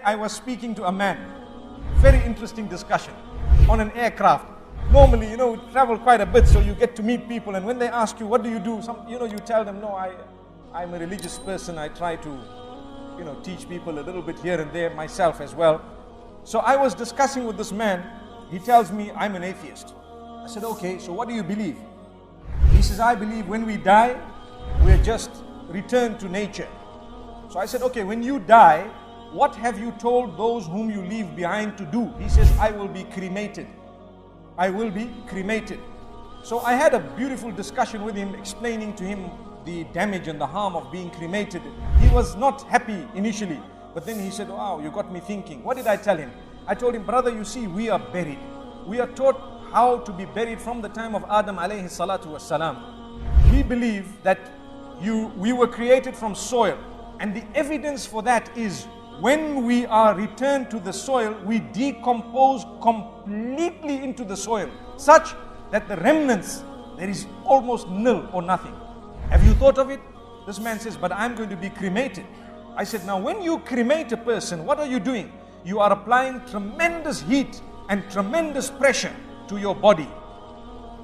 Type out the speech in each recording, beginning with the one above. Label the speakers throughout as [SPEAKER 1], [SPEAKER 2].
[SPEAKER 1] I was speaking to a man. Very interesting discussion on an aircraft. Normally, we travel quite a bit, so you get to meet people, and when they ask you, what do you do? You tell them, no, I'm a religious person. I try to, teach people a little bit here and there, myself as well. So I was discussing with this man. He tells me, I'm an atheist. I said, okay, so what do you believe? He says, I believe when we die, we're just returned to nature. So I said, okay, when you die, what have you told those whom you leave behind to do? He says, I will be cremated. I will be cremated. So I had a beautiful discussion with him, explaining to him the damage and the harm of being cremated. He was not happy initially, but then he said, wow, you got me thinking. What did I tell him? I told him, brother, you see, we are buried. We are taught how to be buried from the time of Adam alayhi salatu wassalam. We believe that we were created from soil, and the evidence for that is when we are returned to the soil, we decompose completely into the soil, such that the remnants, there is almost nil or nothing. Have you thought of it? This man says, but I'm going to be cremated. I said, now when you cremate a person, what are you doing? You are applying tremendous heat and tremendous pressure to your body.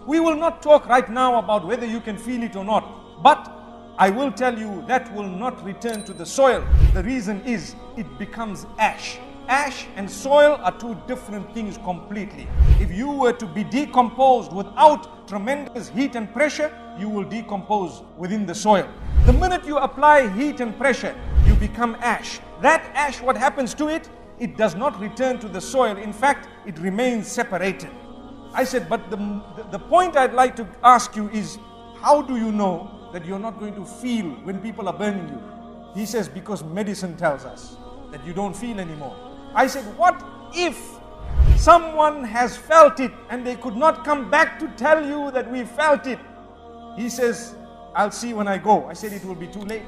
[SPEAKER 1] We will not talk right now about whether you can feel it or not, but I will tell you that will not return to the soil. The reason is it becomes ash. Ash and soil are two different things completely. If you were to be decomposed without tremendous heat and pressure, you will decompose within the soil. The minute you apply heat and pressure, you become ash. That ash, what happens to it? It does not return to the soil. In fact, it remains separated. I said, but the point I'd like to ask you is, how do you know that you're not going to feel when people are burning you? He says, because medicine tells us that you don't feel anymore. I said, what if someone has felt it and they could not come back to tell you that we felt it? He says, I'll see when I go. I said, it will be too late.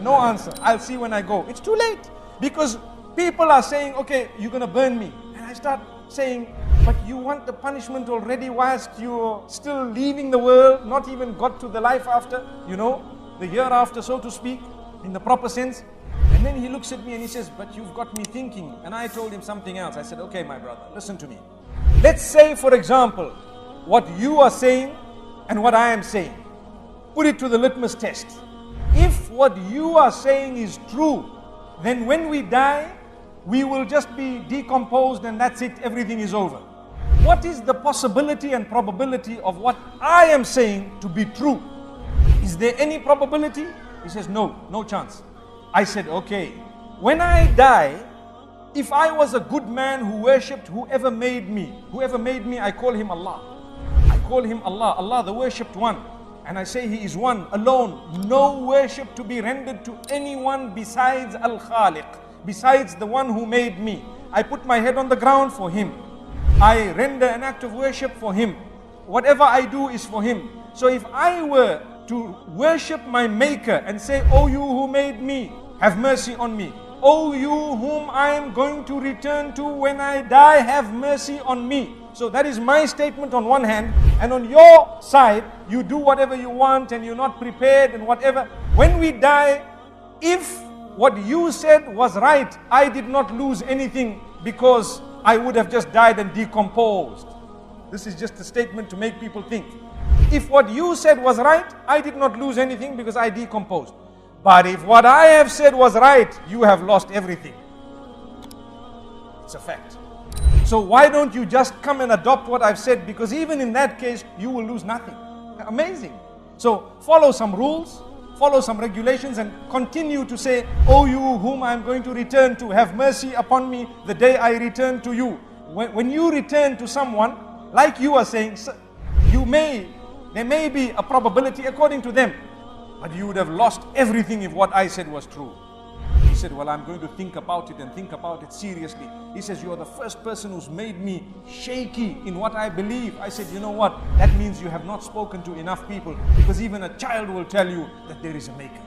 [SPEAKER 1] No answer. I'll see when I go. It's too late, because people are saying, okay, you're going to burn me. And I start saying, but you want the punishment already whilst you're still leaving the world, not even got to the life after, the hereafter, so to speak, in the proper sense. And then he looks at me and he says, but you've got me thinking. And I told him something else. I said, okay, my brother, listen to me. Let's say, for example, what you are saying and what I am saying. Put it to the litmus test. If what you are saying is true, then when we die, we will just be decomposed and that's it, everything is over. What is the possibility and probability of what I am saying to be true? Is there any probability? He says, no chance. I said, okay, when I die, if I was a good man who worshipped whoever made me, I call him Allah. I call him Allah, Allah the worshipped one. And I say he is one, alone. No worship to be rendered to anyone besides Al-Khaliq, besides the one who made me. I put my head on the ground for him. I render an act of worship for him. Whatever I do is for him. So if I were to worship my maker and say, oh you who made me, have mercy on me. Oh you whom I am going to return to when I die, have mercy on me. So that is my statement on one hand, and on your side, you do whatever you want and you're not prepared and whatever. When we die, if what you said was right, I did not lose anything, because I would have just died and decomposed. This is just a statement to make people think. If what you said was right, I did not lose anything because I decomposed. But if what I have said was right, you have lost everything. It's a fact. So why don't you just come and adopt what I've said? Because even in that case, you will lose nothing. Amazing. So follow some rules, follow some regulations, and continue to say, oh you whom I'm going to return to, have mercy upon me the day I return to you. When you return to someone, like you are saying, there may be a probability according to them, but you would have lost everything if what I said was true. He said, well, I'm going to think about it and think about it seriously. He says, you're the first person who's made me shaky in what I believe. I said, you know what? That means you have not spoken to enough people, because even a child will tell you that there is a maker.